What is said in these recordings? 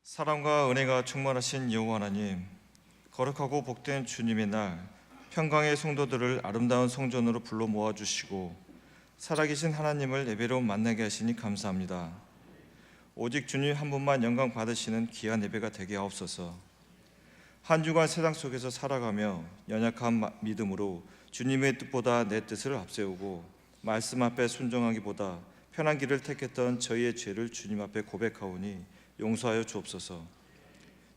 사랑과 은혜가 충만하신 여호와 하나님, 거룩하고 복된 주님의 날 평강의 성도들을 아름다운 성전으로 불러 모아주시고 살아계신 하나님을 예배로 만나게 하시니 감사합니다. 오직 주님 한 분만 영광 받으시는 귀한 예배가 되게 하옵소서. 한 주간 세상 속에서 살아가며 연약한 믿음으로 주님의 뜻보다 내 뜻을 앞세우고 말씀 앞에 순종하기보다 편한 길을 택했던 저희의 죄를 주님 앞에 고백하오니 용서하여 주옵소서.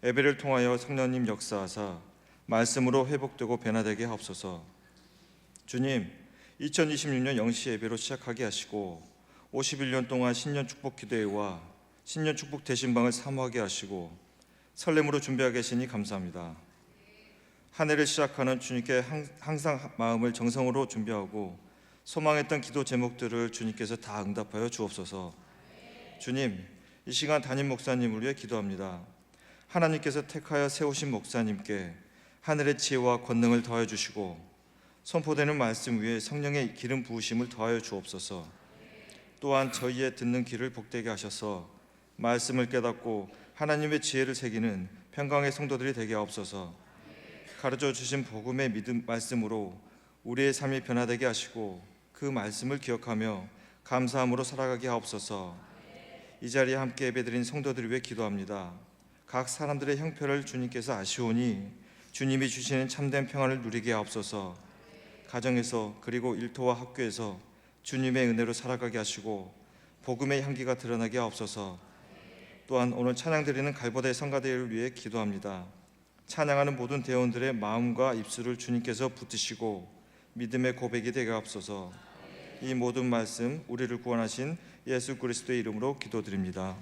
예배를 통하여 성령님 역사하사 말씀으로 회복되고 변화되게 하옵소서. 주님, 2026년 영시 예배로 시작하게 하시고 51년 동안 신년 축복 기도회와 신년 축복 대신방을 사모하게 하시고 설렘으로 준비하게 하시니 감사합니다. 한 해를 시작하는 주님께 항상 마음을 정성으로 준비하고 소망했던 기도 제목들을 주님께서 다 응답하여 주옵소서. 주님, 이 시간 담임 목사님을 위해 기도합니다. 하나님께서 택하여 세우신 목사님께 하늘의 지혜와 권능을 더하여 주시고 선포되는 말씀 위에 성령의 기름 부으심을 더하여 주옵소서. 또한 저희의 듣는 귀를 복되게 하셔서 말씀을 깨닫고 하나님의 지혜를 새기는 평강의 성도들이 되게 하옵소서. 가르쳐 주신 복음의 믿음 말씀으로 우리의 삶이 변화되게 하시고 그 말씀을 기억하며 감사함으로 살아가게 하옵소서. 이 자리에 함께 예배드린 성도들을 위해 기도합니다. 각 사람들의 형편을 주님께서 아시오니 주님이 주시는 참된 평안을 누리게 하옵소서. 가정에서 그리고 일터와 학교에서 주님의 은혜로 살아가게 하시고 복음의 향기가 드러나게 하옵소서. 또한 오늘 찬양드리는 갈보대 성가대회를 위해 기도합니다. 찬양하는 모든 대원들의 마음과 입술을 주님께서 붙드시고 믿음의 고백이 되게 하옵소서. 이 모든 말씀 우리를 구원하신 예수 그리스도의 이름으로 기도드립니다.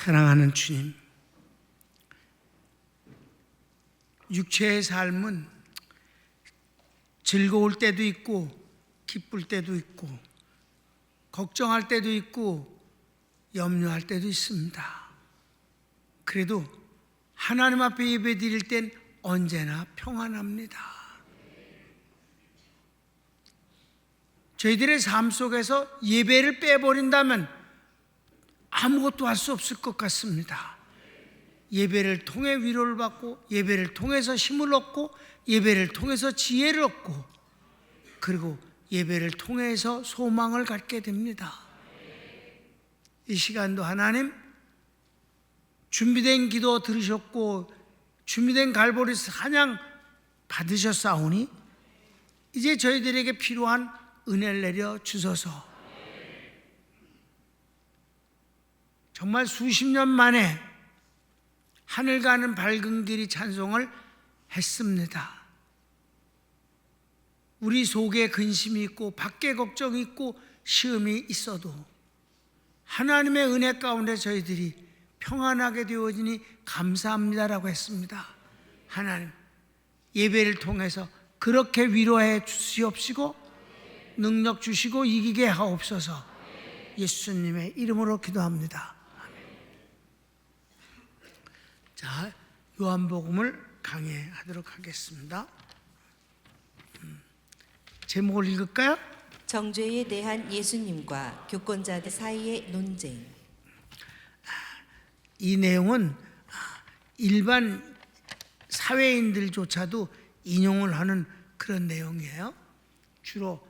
사랑하는 주님, 육체의 삶은 즐거울 때도 있고 기쁠 때도 있고 걱정할 때도 있고 염려할 때도 있습니다. 그래도 하나님 앞에 예배 드릴 땐 언제나 평안합니다. 저희들의 삶 속에서 예배를 빼버린다면 아무것도 할 수 없을 것 같습니다. 예배를 통해 위로를 받고, 예배를 통해서 힘을 얻고, 예배를 통해서 지혜를 얻고, 그리고 예배를 통해서 소망을 갖게 됩니다. 이 시간도 하나님 준비된 기도 들으셨고 준비된 갈보리 사냥 받으셨사오니 이제 저희들에게 필요한 은혜를 내려 주소서. 정말 수십 년 만에 하늘 가는 밝은 길이 찬송을 했습니다. 우리 속에 근심이 있고 밖에 걱정이 있고 시험이 있어도 하나님의 은혜 가운데 저희들이 평안하게 되어지니 감사합니다라고 했습니다. 하나님, 예배를 통해서 그렇게 위로해 주시옵시고 능력 주시고 이기게 하옵소서. 예수님의 이름으로 기도합니다. 자, 요한복음을 강해하도록 하겠습니다. 제목을 읽을까요? 정죄에 대한 예수님과 교권자들 사이의 논쟁. 이 내용은 일반 사회인들조차도 인용을 하는 그런 내용이에요. 주로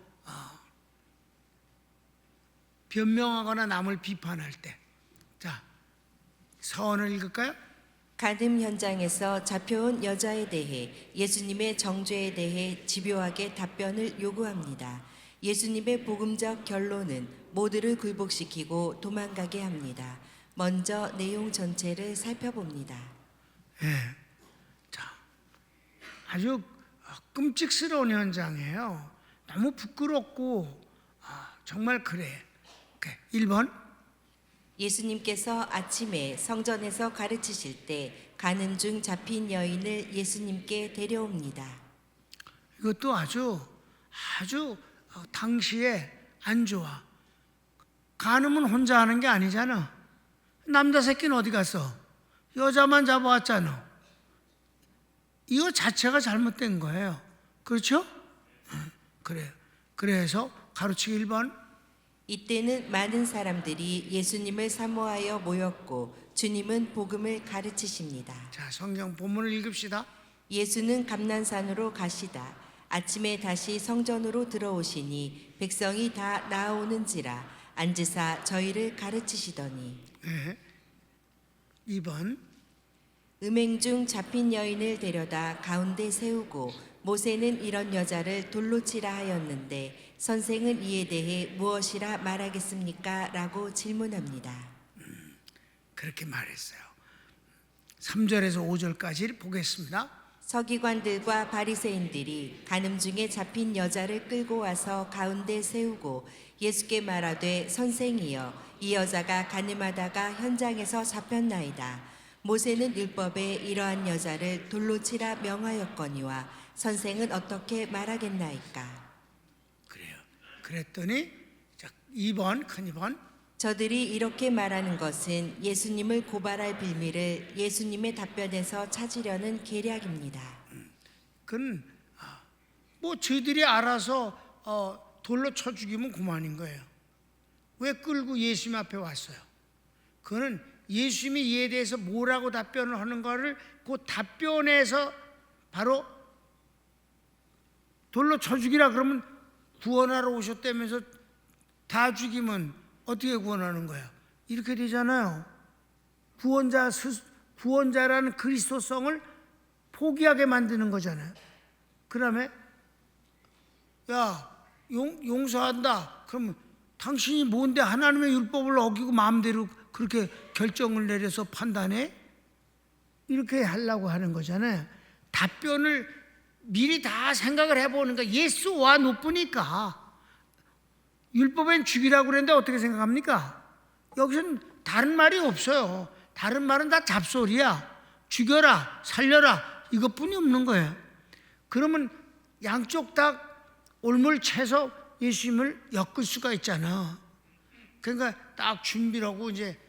변명하거나 남을 비판할 때. 자, 서원을 읽을까요? 간음 현장에서 잡혀온 여자에 대해 예수님의 정죄에 대해 집요하게 답변을 요구합니다. 예수님의 복음적 결론은 모두를 굴복시키고 도망가게 합니다. 먼저 내용 전체를 살펴봅니다. 자, 아주 끔찍스러운 현장이에요. 너무 부끄럽고 정말 그래. 1번 예수님께서 아침에 성전에서 가르치실 때 가늠 중 잡힌 여인을 예수님께 데려옵니다. 이것도 아주 당시에 안 좋아. 간음은 혼자 하는 게 아니잖아. 남자 새끼는 어디 갔어? 여자만 잡아왔잖아. 이거 자체가 잘못된 거예요. 그렇죠? 그래요. 그래서 가르치기 1번. 이때는 많은 사람들이 예수님을 사모하여 모였고 주님은 복음을 가르치십니다. 자, 성경 본문을 읽읍시다. 예수는 감난산으로 가시다. 아침에 다시 성전으로 들어오시니 백성이 다 나아오는지라 앉으사 저희를 가르치시더니. 2번. 음행 중 잡힌 여인을 데려다 가운데 세우고 모세는 이런 여자를 돌로 치라 하였는데 선생은 이에 대해 무엇이라 말하겠습니까? 라고 질문합니다. 그렇게 말했어요. 3절에서 5절까지 보겠습니다. 서기관들과 바리새인들이 간음 중에 잡힌 여자를 끌고 와서 가운데 세우고 예수께 말하되 선생이여 이 여자가 간음하다가 현장에서 잡혔나이다. 모세는 율법에 이러한 여자를 돌로 치라 명하였거니와 선생은 어떻게 말하겠나이까? 그래요. 그랬더니 자, 2번 큰 2번. 저들이 이렇게 말하는 것은 예수님을 고발할 빌미를 예수님의 답변에서 찾으려는 계략입니다. 그건 뭐 저들이 알아서 돌로 쳐 죽이면 그만인 거예요. 왜 끌고 예수님 앞에 왔어요? 그거는 예수님이 이에 대해서 뭐라고 답변을 하는 거를 그 답변에서 바로 돌로 쳐 죽이라 그러면 구원하러 오셨다면서 다 죽이면 어떻게 구원하는 거야? 이렇게 되잖아요. 구원자라는 그리스도성을 포기하게 만드는 거잖아요. 그다음에 야, 용서한다. 그러면 당신이 뭔데 하나님의 율법을 어기고 마음대로 그렇게 결정을 내려서 판단해? 이렇게 하려고 하는 거잖아요. 답변을 미리 다 생각을 해보는 거야. 예수와 높으니까. 율법엔 죽이라고 그랬는데 어떻게 생각합니까? 여기서는 다른 말이 없어요. 다른 말은 다 잡소리야. 죽여라, 살려라, 이것뿐이 없는 거예요. 그러면 양쪽 다 올물채서 예수님을 엮을 수가 있잖아. 그러니까 딱 준비를 하고 이제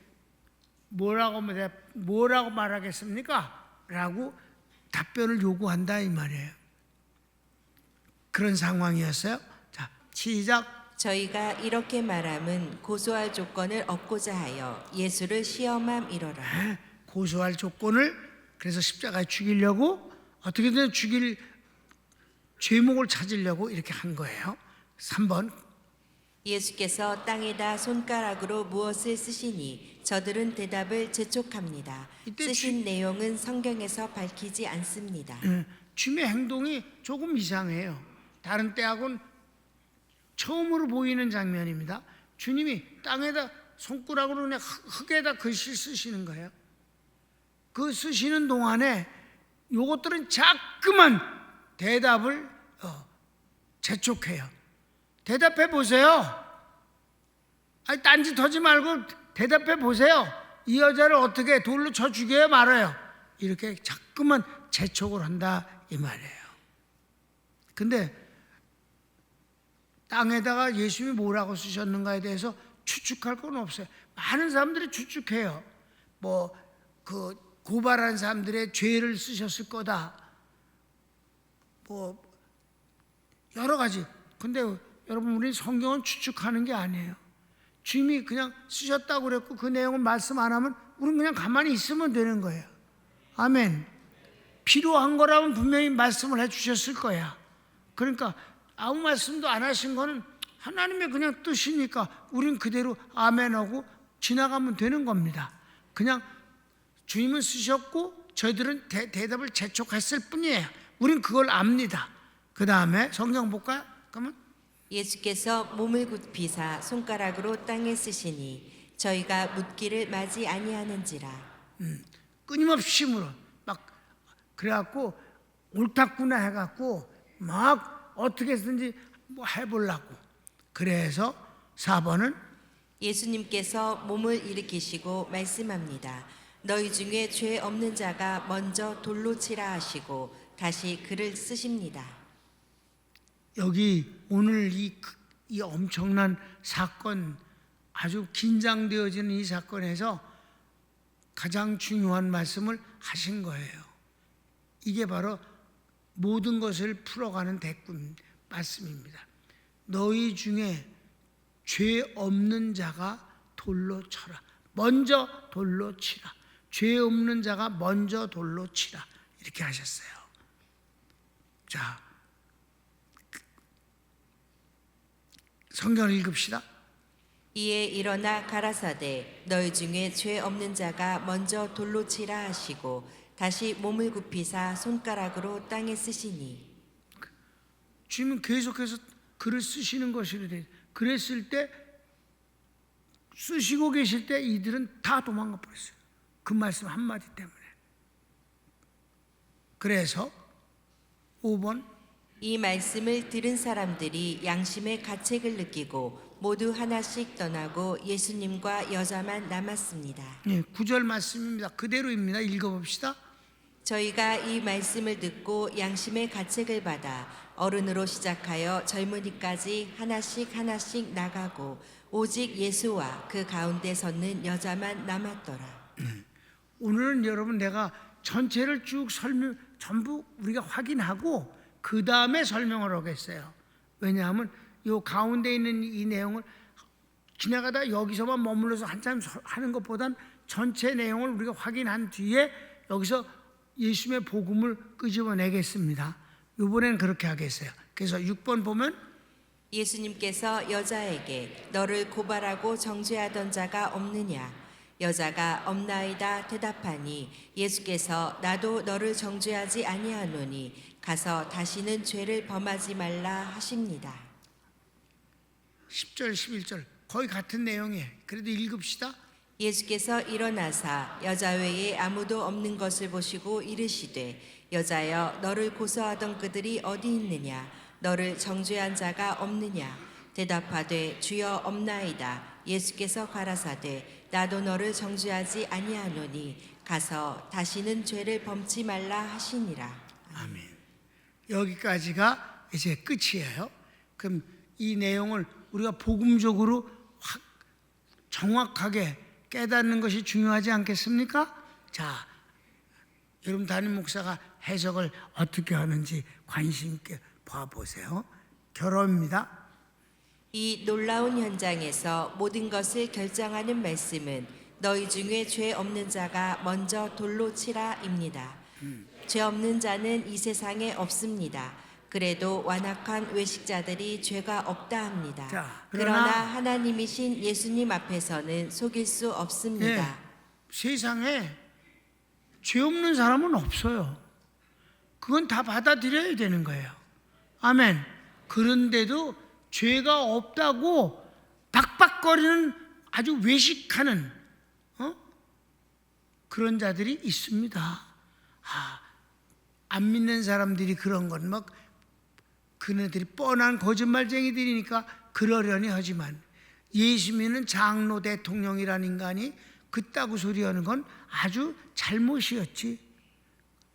뭐라고 말하겠습니까? 라고 답변을 요구한다 이 말이에요. 그런 상황이었어요. 자, 시작. 저희가 이렇게 말함은 고소할 조건을 얻고자 하여 예수를 시험함이로라. 고소할 조건을 그래서 십자가에 죽이려고 어떻게든 죽일 죄목을 찾으려고 이렇게 한 거예요. 3번. 예수께서 땅에다 손가락으로 무엇을 쓰시니 저들은 대답을 재촉합니다. 이때 쓰신 내용은 성경에서 밝히지 않습니다. 주님의 행동이 조금 이상해요. 다른 때하고는 처음으로 보이는 장면입니다. 주님이 땅에다 손가락으로 그냥 흙에다 글씨 쓰시는 거예요. 그 쓰시는 동안에 요것들은 자꾸만 대답을 재촉해요. 대답해 보세요. 아니 딴짓 하지 말고 대답해 보세요. 이 여자를 어떻게 돌로 쳐 죽여요 말아요. 이렇게 자꾸만 재촉을 한다 이 말이에요. 근데 땅에다가 예수님이 뭐라고 쓰셨는가에 대해서 추측할 건 없어요. 많은 사람들이 추측해요. 뭐 그 고발한 사람들의 죄를 쓰셨을 거다. 뭐 여러 가지. 근데 여러분 우리 성경은 추측하는 게 아니에요. 주님이 그냥 쓰셨다고 그랬고 그 내용을 말씀 안 하면 우리는 그냥 가만히 있으면 되는 거예요. 아멘. 필요한 거라면 분명히 말씀을 해주셨을 거야. 그러니까 아무 말씀도 안 하신 거는 하나님의 그냥 뜻이니까 우린 그대로 아멘하고 지나가면 되는 겁니다. 그냥 주님은 쓰셨고 저희들은 대답을 재촉했을 뿐이에요. 우린 그걸 압니다. 그 다음에 성경 볼까요? 그러면 예수께서 몸을 굽히사 손가락으로 땅에 쓰시니 저희가 묻기를 마지 아니하는지라. 끊임없이 물어. 막 그래갖고 옳다구나 해갖고 막 어떻게든지 뭐 해보려고. 그래서 4번은 예수님께서 몸을 일으키시고 말씀합니다. 너희 중에 죄 없는 자가 먼저 돌로 치라 하시고 다시 글을 쓰십니다. 여기 오늘 이 엄청난 사건, 아주 긴장되어지는 이 사건에서 가장 중요한 말씀을 하신 거예요. 이게 바로 모든 것을 풀어가는 대꾼 말씀입니다. 너희 중에 죄 없는 자가 돌로 쳐라. 먼저 돌로 치라. 죄 없는 자가 먼저 돌로 치라. 이렇게 하셨어요. 자, 성경을 읽읍시다. 이에 일어나 가라사대 너희 중에 죄 없는 자가 먼저 돌로 치라 하시고 다시 몸을 굽히사 손가락으로 땅에 쓰시니. 주님은 계속해서 글을 쓰시는 것이래. 그랬을 때 쓰시고 계실 때 이들은 다 도망가 버렸어요. 그 말씀 한마디 때문에. 그래서 5번 이 말씀을 들은 사람들이 양심의 가책을 느끼고 모두 하나씩 떠나고 예수님과 여자만 남았습니다. 9절 말씀입니다. 그대로입니다. 읽어봅시다. 저희가 이 말씀을 듣고 양심의 가책을 받아 어른으로 시작하여 젊은이까지 하나씩 나가고 오직 예수와 그 가운데 섰는 여자만 남았더라. 오늘은 여러분 내가 전체를 쭉 전부 우리가 확인하고 그 다음에 설명을 하겠어요. 왜냐하면 이 가운데 있는 이 내용을 지나가다 여기서만 머물러서 한참 하는 것보단 전체 내용을 우리가 확인한 뒤에 여기서 예수님의 복음을 끄집어내겠습니다. 이번에는 그렇게 하겠어요. 그래서 6번 보면 예수님께서 여자에게 너를 고발하고 정죄하던 자가 없느냐? 여자가 없나이다 대답하니 예수께서 나도 너를 정죄하지 아니하노니 가서 다시는 죄를 범하지 말라 하십니다. 10절 11절 거의 같은 내용이에요. 그래도 읽읍시다. 예수께서 일어나사 여자 외에 아무도 없는 것을 보시고 이르시되 여자여 너를 고소하던 그들이 어디 있느냐? 너를 정죄한 자가 없느냐? 대답하되 주여 없나이다. 예수께서 가라사대 나도 너를 정죄하지 아니하노니 가서 다시는 죄를 범치 말라 하시니라. 아멘. 여기까지가 이제 끝이에요. 그럼 이 내용을 우리가 복음적으로 정확하게 깨닫는 것이 중요하지 않겠습니까? 자, 여러분 담임 목사가 해석을 어떻게 하는지 관심 있게 봐보세요. 결혼입니다. 이 놀라운 현장에서 모든 것을 결정하는 말씀은 너희 중에 죄 없는 자가 먼저 돌로 치라입니다. 죄 없는 자는 이 세상에 없습니다. 그래도 완악한 외식자들이 죄가 없다 합니다. 자, 그러나 하나님이신 예수님 앞에서는 속일 수 없습니다. 세상에 죄 없는 사람은 없어요. 그건 다 받아들여야 되는 거예요. 아멘. 그런데도 죄가 없다고 박박거리는 아주 외식하는 그런 자들이 있습니다. 안 믿는 사람들이 그런 건 막 그네들이 뻔한 거짓말쟁이들이니까 그러려니 하지만 예수 믿는 장로 대통령이라는 인간이 그따구 소리하는 건 아주 잘못이었지.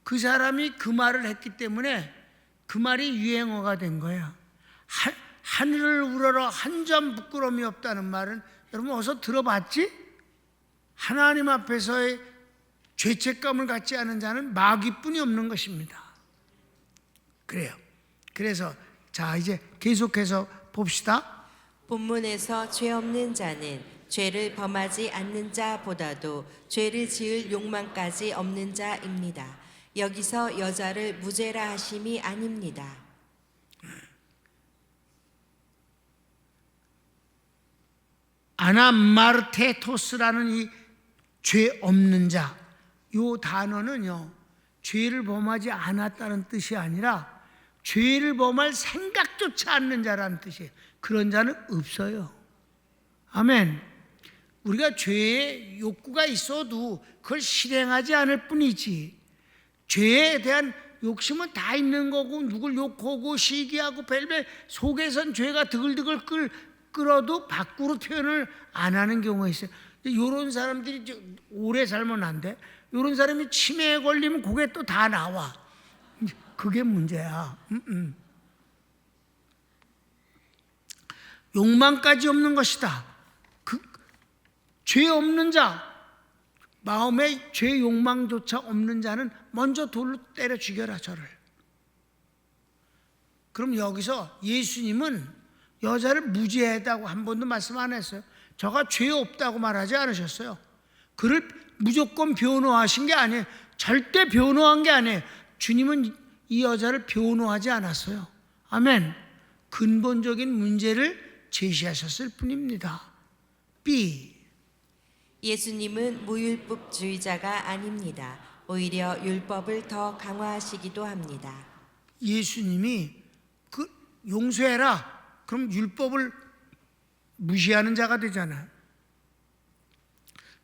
그 사람이 그 말을 했기 때문에 그 말이 유행어가 된 거야. 하늘을 우러러 한 점 부끄러움이 없다는 말은 여러분 어서 들어봤지? 하나님 앞에서의 죄책감을 갖지 않은 자는 마귀뿐이 없는 것입니다. 그래요. 그래서 자 이제 계속해서 봅시다. 본문에서 죄 없는 자는 죄를 범하지 않는 자보다도 죄를 지을 욕망까지 없는 자입니다. 여기서 여자를 무죄라 하심이 아닙니다. 아나마르테토스라는 이 죄 없는 자, 이 단어는요 죄를 범하지 않았다는 뜻이 아니라 죄를 범할 생각조차 않는 자라는 뜻이에요. 그런 자는 없어요. 아멘. 우리가 죄의 욕구가 있어도 그걸 실행하지 않을 뿐이지, 죄에 대한 욕심은 다 있는 거고 누굴 욕하고 시기하고 벨벨 속에선 죄가 드글드글 끓어도 밖으로 표현을 안 하는 경우가 있어요. 이런 사람들이 오래 살면 안 돼. 이런 사람이 치매에 걸리면 그게 또 다 나와. 그게 문제야. 욕망까지 없는 것이다. 죄 없는 자, 마음에 죄 욕망조차 없는 자는 먼저 돌로 때려 죽여라 저를. 그럼 여기서 예수님은 여자를 무죄하다고 한 번도 말씀 안 했어요. 저가 죄 없다고 말하지 않으셨어요. 그를 무조건 변호하신 게 아니에요. 절대 변호한 게 아니에요. 주님은 이 여자를 변호하지 않았어요. 아멘. 근본적인 문제를 제시하셨을 뿐입니다. B. 예수님은 무율법주의자가 아닙니다. 오히려 율법을 더 강화하시기도 합니다. 예수님이 그 용서해라. 그럼 율법을 무시하는 자가 되잖아요.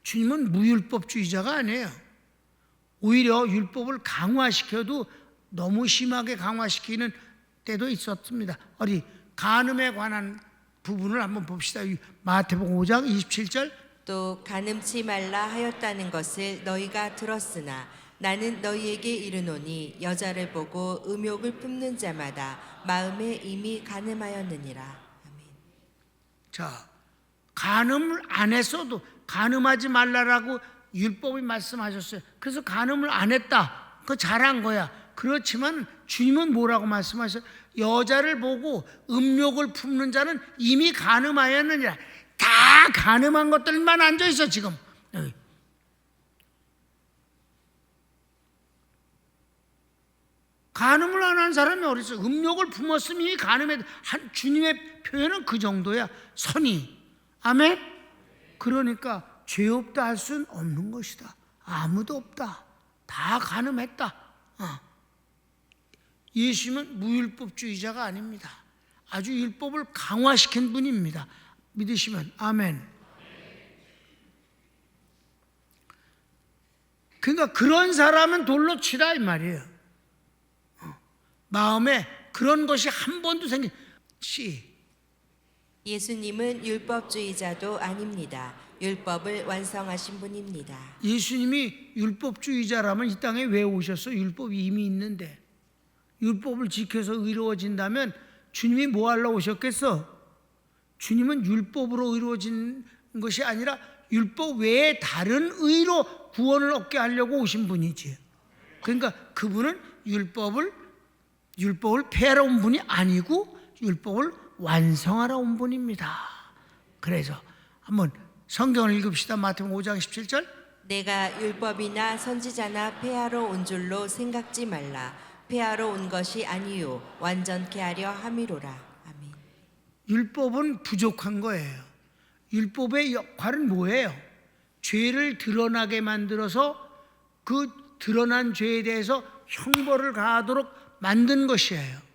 주님은 무율법주의자가 아니에요. 오히려 율법을 강화시켜도 너무 심하게 강화시키는 때도 있었습니다. 어디 간음에 관한 부분을 한번 봅시다. 마태복음 5장 27절. 또 간음치 말라 하였다는 것을 너희가 들었으나 나는 너희에게 이르노니 여자를 보고 음욕을 품는 자마다 마음에 이미 간음하였느니라. 아멘. 자, 간음을 안 했어도 간음하지 말라라고 율법이 말씀하셨어요. 그래서 간음을 안 했다. 그거 잘한 거야. 그렇지만 주님은 뭐라고 말씀하셨어요? 여자를 보고 음욕을 품는 자는 이미 간음하였느니라. 다 간음한 것들만 앉아있어 지금. 여기. 간음을 안 한 사람이 어디 있어? 음욕을 품었으니 간음에 주님의 표현은 그 정도야. 선이. 아멘. 그러니까 죄 없다 할 수는 없는 것이다. 아무도 없다. 다 간음했다. 예수님은 무율법주의자가 아닙니다. 아주 율법을 강화시킨 분입니다. 믿으시면 아멘. 그러니까 그런 사람은 돌로 치라 이 말이에요. 마음에 그런 것이 한 번도 예수님은 율법주의자도 아닙니다. 율법을 완성하신 분입니다. 예수님이 율법주의자라면 이 땅에 왜 오셨어? 율법이 이미 있는데. 율법을 지켜서 의로워진다면 주님이 뭐 하러 오셨겠어? 주님은 율법으로 의로워진 것이 아니라 율법 외에 다른 의로 구원을 얻게 하려고 오신 분이지. 그러니까 그분은 율법을 폐하러 온 분이 아니고 율법을 완성하러 온 분입니다. 그래서 한번 성경을 읽읍시다. 마태복음 5장 17절. 내가 율법이나 선지자나 폐하러 온 줄로 생각지 말라. 폐하러 온 것이 아니요 완전케 하려 함이로라. 아멘. 율법은 부족한 거예요. 율법의 역할은 뭐예요? 죄를 드러나게 만들어서 그 드러난 죄에 대해서 형벌을 가하도록 만든 것이에요.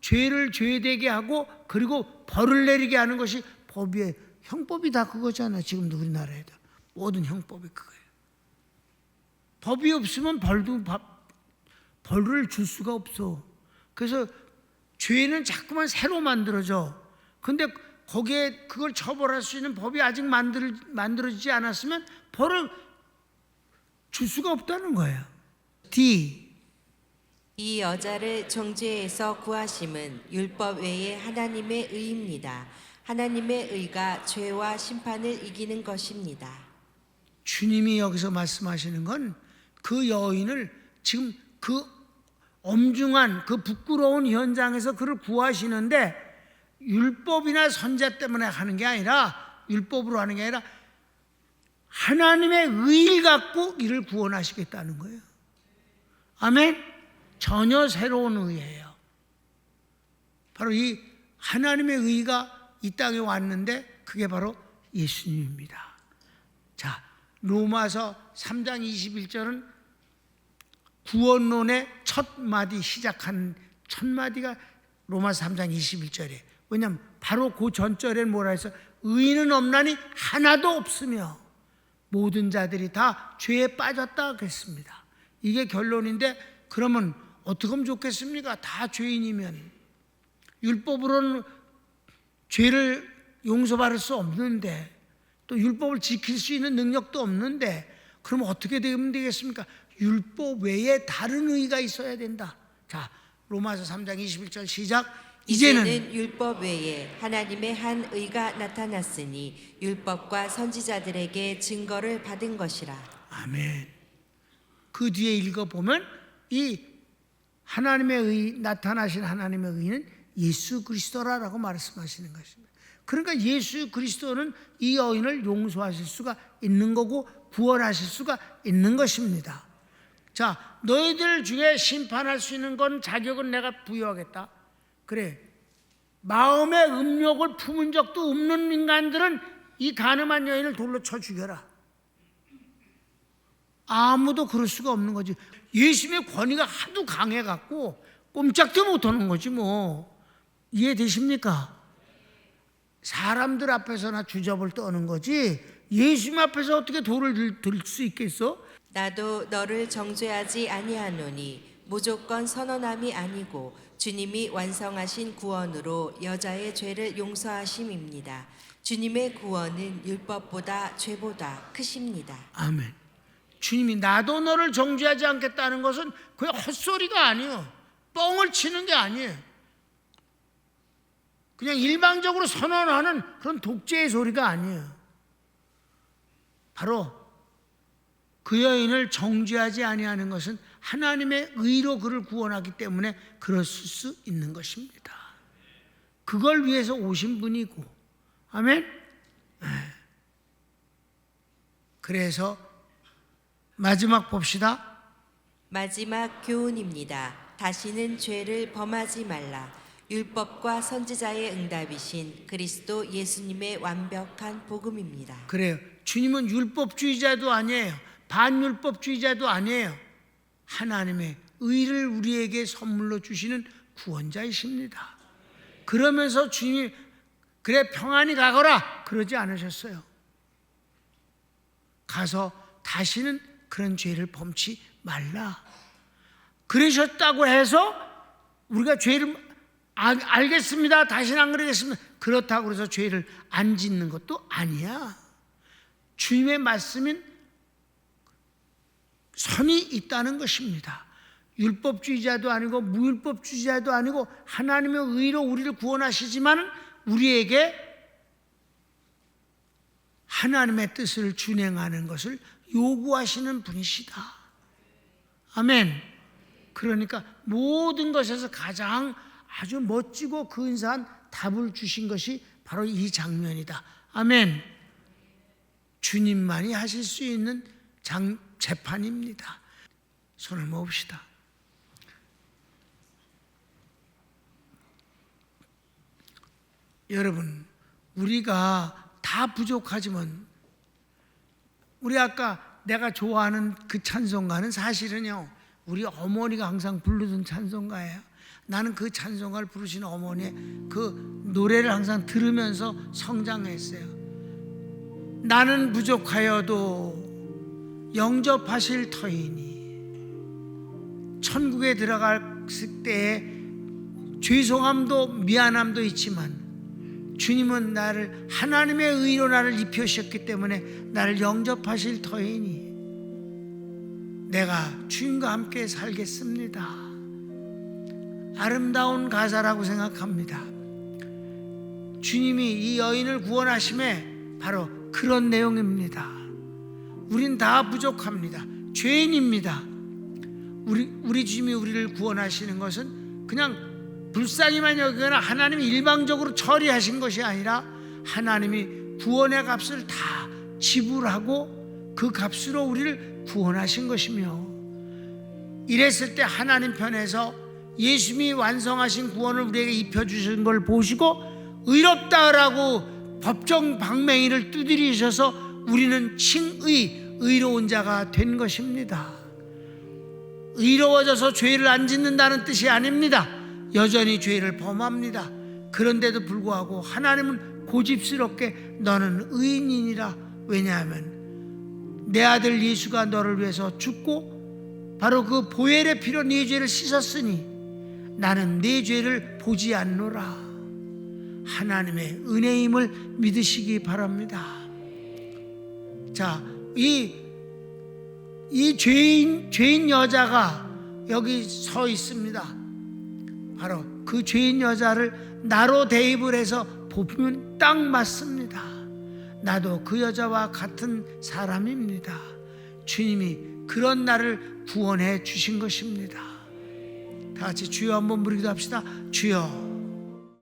죄를 죄되게 하고 그리고 벌을 내리게 하는 것이 법이에요. 형법이 다 그거잖아. 지금도 우리나라에도 모든 형법이 그거예요. 법이 없으면 벌을 줄 수가 없어. 그래서 죄는 자꾸만 새로 만들어져. 근데 거기에 그걸 처벌할 수 있는 법이 아직 만들어지지 않았으면 벌을 줄 수가 없다는 거예요. D. 이 여자를 정죄에서 구하심은 율법 외에 하나님의 의입니다. 하나님의 의가 죄와 심판을 이기는 것입니다. 주님이 여기서 말씀하시는 건 그 여인을 지금 그 엄중한 그 부끄러운 현장에서 그를 구하시는데 율법이나 선자 때문에 하는 게 아니라 율법으로 하는 게 아니라 하나님의 의를 갖고 이를 구원하시겠다는 거예요. 아멘. 전혀 새로운 의예요. 바로 이 하나님의 의가 이 땅에 왔는데 그게 바로 예수님입니다. 자, 로마서 3장 21절은 구원론의 첫 마디 시작한 첫 마디가 로마서 3장 21절이에요. 왜냐하면 바로 그 전절에는 뭐라 해서 의인은 없나니 하나도 없으며 모든 자들이 다 죄에 빠졌다 그랬습니다. 이게 결론인데 그러면 어떻게 하면 좋겠습니까? 다 죄인이면 율법으로는 죄를 용서받을 수 없는데 또 율법을 지킬 수 있는 능력도 없는데 그러면 어떻게 되면 되겠습니까? 율법 외에 다른 의가 있어야 된다. 자, 로마서 3장 21절 시작. 이제는 율법 외에 하나님의 한 의가 나타났으니 율법과 선지자들에게 증거를 받은 것이라. 아멘. 그 뒤에 읽어보면 이 하나님의 의, 나타나신 하나님의 의는 예수 그리스도라고 말씀하시는 것입니다. 그러니까 예수 그리스도는 이 여인을 용서하실 수가 있는 거고 구원하실 수가 있는 것입니다. 자, 너희들 중에 심판할 수 있는 건 자격은 내가 부여하겠다. 그래, 마음의 음욕을 품은 적도 없는 인간들은 이 간음한 여인을 돌로 쳐 죽여라. 아무도 그럴 수가 없는 거지. 예수님의 권위가 하도 강해갖고 꼼짝도 못하는 거지 뭐. 이해되십니까? 사람들 앞에서나 주접을 떠는 거지 예수님 앞에서 어떻게 돌을 들 수 있겠어? 나도 너를 정죄하지 아니하노니 무조건 선언함이 아니고 주님이 완성하신 구원으로 여자의 죄를 용서하심입니다. 주님의 구원은 율법보다 죄보다 크십니다. 아멘. 주님이 나도 너를 정죄하지 않겠다는 것은 그냥 헛소리가 아니에요. 뻥을 치는 게 아니에요. 그냥 일방적으로 선언하는 그런 독재의 소리가 아니에요. 바로 그 여인을 정죄하지 아니하는 것은 하나님의 의로 그를 구원하기 때문에 그럴 수 있는 것입니다. 그걸 위해서 오신 분이고, 아멘. 그래서 마지막 봅시다. 마지막 교훈입니다. 다시는 죄를 범하지 말라. 율법과 선지자의 응답이신 그리스도 예수님의 완벽한 복음입니다. 그래요. 주님은 율법주의자도 아니에요. 반율법주의자도 아니에요. 하나님의 의를 우리에게 선물로 주시는 구원자이십니다. 그러면서 주님이 그래 평안히 가거라 그러지 않으셨어요. 가서 다시는 그런 죄를 범치 말라. 그러셨다고 해서 우리가 죄를 알겠습니다. 다시는 안 그러겠습니다. 그렇다고 해서 죄를 안 짓는 것도 아니야. 주님의 말씀은 선이 있다는 것입니다. 율법주의자도 아니고 무율법주의자도 아니고 하나님의 의로 우리를 구원하시지만 우리에게 하나님의 뜻을 준행하는 것을 요구하시는 분이시다. 아멘. 그러니까 모든 것에서 가장 아주 멋지고 근사한 답을 주신 것이 바로 이 장면이다. 아멘. 주님만이 하실 수 있는 재판입니다. 손을 모읍시다. 여러분, 우리가 다 부족하지만 우리 아까 내가 좋아하는 그 찬송가는 사실은요, 우리 어머니가 항상 부르던 찬송가예요. 나는 그 찬송가를 부르시는 어머니의 그 노래를 항상 들으면서 성장했어요. 나는 부족하여도 영접하실 터이니. 천국에 들어갔을 때에 죄송함도 미안함도 있지만 주님은 나를 하나님의 의로 나를 입혀주셨기 때문에 나를 영접하실 터이니 내가 주님과 함께 살겠습니다. 아름다운 가사라고 생각합니다. 주님이 이 여인을 구원하심에 바로 그런 내용입니다. 우린 다 부족합니다. 죄인입니다. 우리 주님이 우리를 구원하시는 것은 그냥 불쌍히만 여기거나 하나님이 일방적으로 처리하신 것이 아니라 하나님이 구원의 값을 다 지불하고 그 값으로 우리를 구원하신 것이며, 이랬을 때 하나님 편에서 예수님이 완성하신 구원을 우리에게 입혀주신 걸 보시고 의롭다라고 법정 방맹이를 두드리셔서 우리는 칭의, 의로운 자가 된 것입니다. 의로워져서 죄를 안 짓는다는 뜻이 아닙니다. 여전히 죄를 범합니다. 그런데도 불구하고 하나님은 고집스럽게 너는 의인이니라. 왜냐하면 내 아들 예수가 너를 위해서 죽고 바로 그 보혈의 피로 네 죄를 씻었으니 나는 네 죄를 보지 않노라. 하나님의 은혜임을 믿으시기 바랍니다. 자, 이 죄인 여자가 여기 서 있습니다. 바로 그 죄인 여자를 나로 대입을 해서 보면 딱 맞습니다. 나도 그 여자와 같은 사람입니다. 주님이 그런 나를 구원해 주신 것입니다. 다 같이 주여 한번 부르기도 합시다. 주여